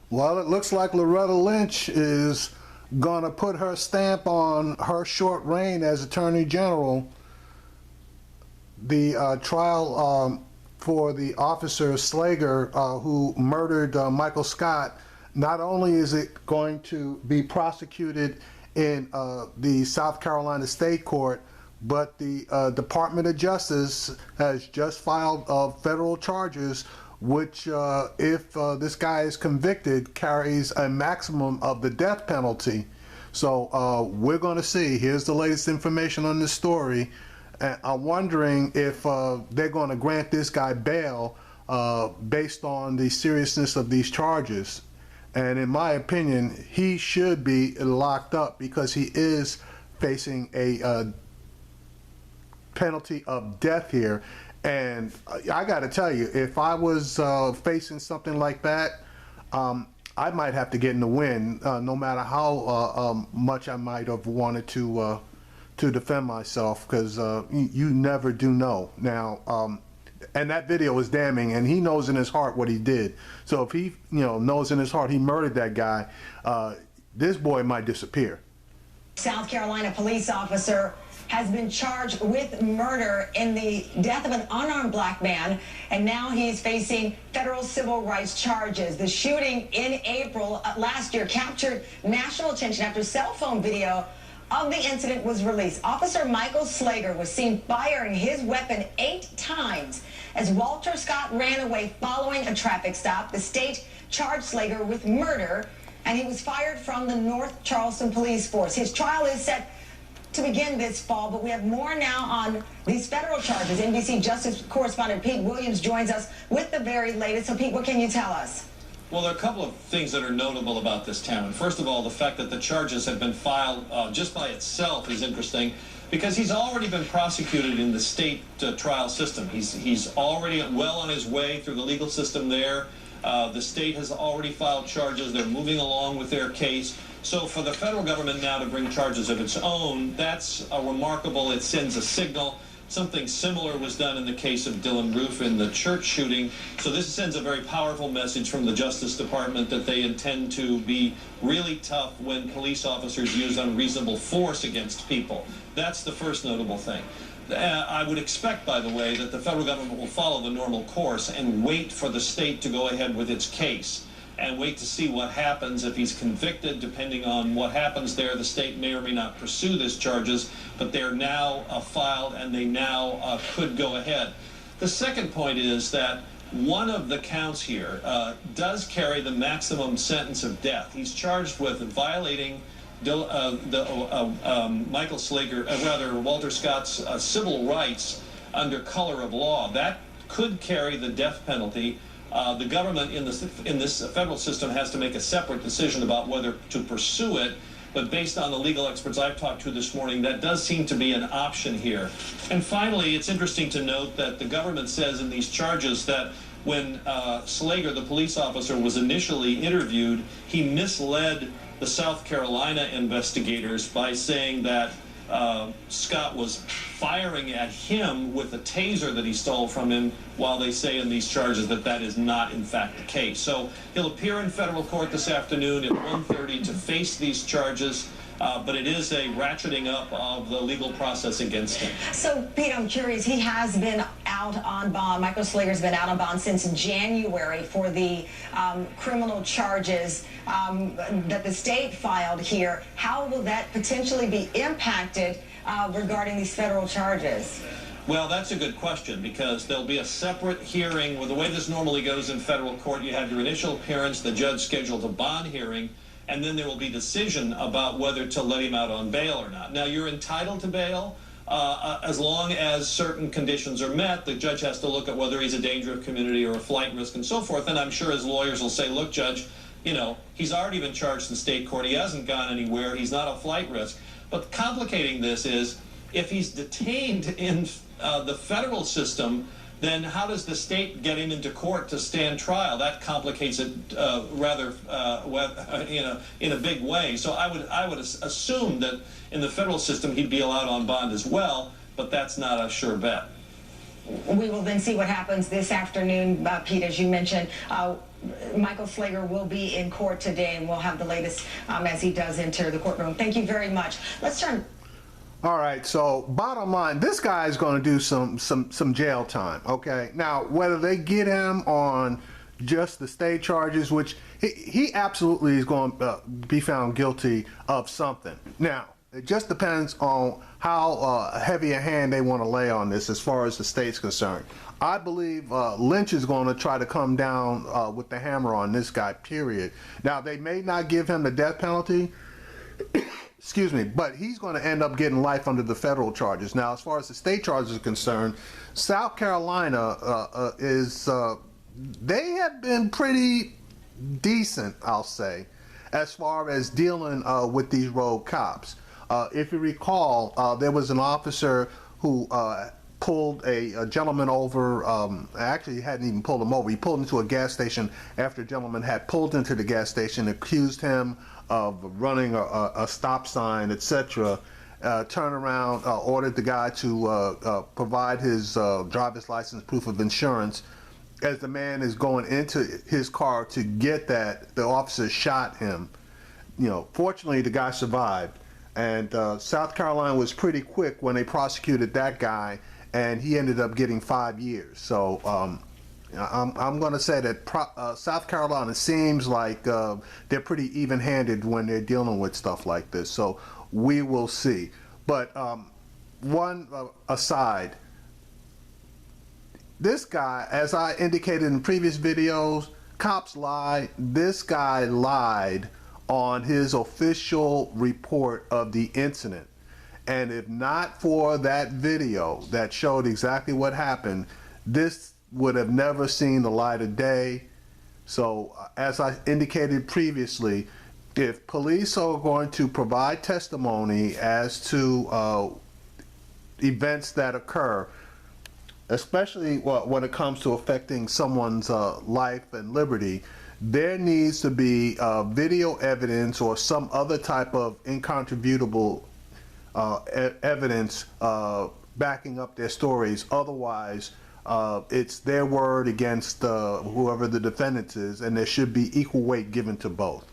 Well, it looks like Loretta Lynch is going to put her stamp on her short reign as Attorney General. The trial for the officer Slager who murdered Michael Scott, not only is it going to be prosecuted in the South Carolina State Court, but the Department of Justice has just filed federal charges which, if this guy is convicted, carries a maximum of the death penalty. So we're going to see. Here's the latest information on this story. And I'm wondering if they're going to grant this guy bail based on the seriousness of these charges. And in my opinion, he should be locked up because he is facing a penalty of death here. And I got to tell you, if I was facing something like that, I might have to get in the wind, no matter how much I might have wanted to defend myself, because you never do know. Now, and that video is damning, and he knows in his heart what he did. So if he, knows in his heart he murdered that guy, this boy might disappear. South Carolina police officer has been charged with murder in the death of an unarmed black man, and now he's facing federal civil rights charges. The shooting in April last year captured national attention after cell phone video of the incident was released. Officer Michael Slager was seen firing his weapon 8 times as Walter Scott ran away following a traffic stop. The state charged Slager with murder, and he was fired from the North Charleston Police Force. His trial is set to begin this fall, but we have more now on these federal charges. NBC Justice correspondent Pete Williams joins us with the very latest. So, Pete, what can you tell us? Well, there are a couple of things that are notable about this town. First of all, the fact that the charges have been filed just by itself is interesting, because he's already been prosecuted in the state trial system. He's already well on his way through the legal system there. The state has already filed charges. They're moving along with their case. So for the federal government now to bring charges of its own, that's remarkable. It sends a signal. Something similar was done in the case of Dylan Roof in the church shooting. So this sends a very powerful message from the Justice Department that they intend to be really tough when police officers use unreasonable force against people. That's the first notable thing. I would expect, by the way, that the federal government will follow the normal course and wait for the state to go ahead with its case and wait to see what happens. If he's convicted, depending on what happens there, the state may or may not pursue these charges, but they're now filed and they now could go ahead. The second point is that one of the counts here does carry the maximum sentence of death. He's charged with violating Michael Slager, Walter Scott's civil rights under color of law. That could carry the death penalty. The government in this federal system has to make a separate decision about whether to pursue it, but based on the legal experts I've talked to this morning, that does seem to be an option here. And finally, it's interesting to note that the government says in these charges that when Slager, the police officer, was initially interviewed, he misled the South Carolina investigators by saying that Scott was firing at him with a taser that he stole from him, while they say in these charges that that is not in fact the case. So he'll appear in federal court this afternoon at 1:30 to face these charges, but it is a ratcheting up of the legal process against him. So, Pete, I'm curious, he has been out on bond. Michael Slager's been out on bond since January for the criminal charges that the state filed here. How will that potentially be impacted regarding these federal charges? Well, that's a good question, because there'll be a separate hearing. Well, the way this normally goes in federal court, you have your initial appearance, the judge schedules a bond hearing, and then there will be a decision about whether to let him out on bail or not. Now, you're entitled to bail as long as certain conditions are met. The judge has to look at whether he's a danger of community or a flight risk and so forth, and I'm sure his lawyers will say, look, Judge, he's already been charged in state court. He hasn't gone anywhere. He's not a flight risk. But complicating this is, if he's detained in the federal system, then how does the state get him into court to stand trial? That complicates it rather in a big way. So I would assume that in the federal system he'd be allowed on bond as well, but that's not a sure bet. We will then see what happens this afternoon, Pete, as you mentioned. Michael Slager will be in court today, and we'll have the latest as he does enter the courtroom. Thank you very much. Let's turn. All right, so bottom line, this guy is going to do some jail time, okay? Now, whether they get him on just the state charges, which he absolutely is going to be found guilty of something. Now, it just depends on how heavy a hand they want to lay on this as far as the state's concerned. I believe Lynch is going to try to come down with the hammer on this guy, period. Now, they may not give him the death penalty, excuse me, but he's going to end up getting life under the federal charges. Now, as far as the state charges are concerned, South Carolina they have been pretty decent, I'll say, as far as dealing with these rogue cops. If you recall, there was an officer who pulled a gentleman over. Actually, he hadn't even pulled him over. He pulled into a gas station after a gentleman had pulled into the gas station, accused him of running a stop sign, etc. Turned around, ordered the guy to provide his driver's license, proof of insurance. As the man is going into his car to get that, the officer shot him. You know, fortunately, the guy survived. And South Carolina was pretty quick when they prosecuted that guy, and he ended up getting 5 years. So I'm going to say that South Carolina seems like they're pretty even-handed when they're dealing with stuff like this. So we will see. But one aside, this guy, as I indicated in previous videos, cops lie. This guy lied on his official report of the incident. And if not for that video that showed exactly what happened, this would have never seen the light of day. So as I indicated previously, if police are going to provide testimony as to events that occur, especially when it comes to affecting someone's life and liberty, there needs to be video evidence or some other type of incontrovertible evidence backing up their stories. Otherwise, it's their word against whoever the defendant is, and there should be equal weight given to both.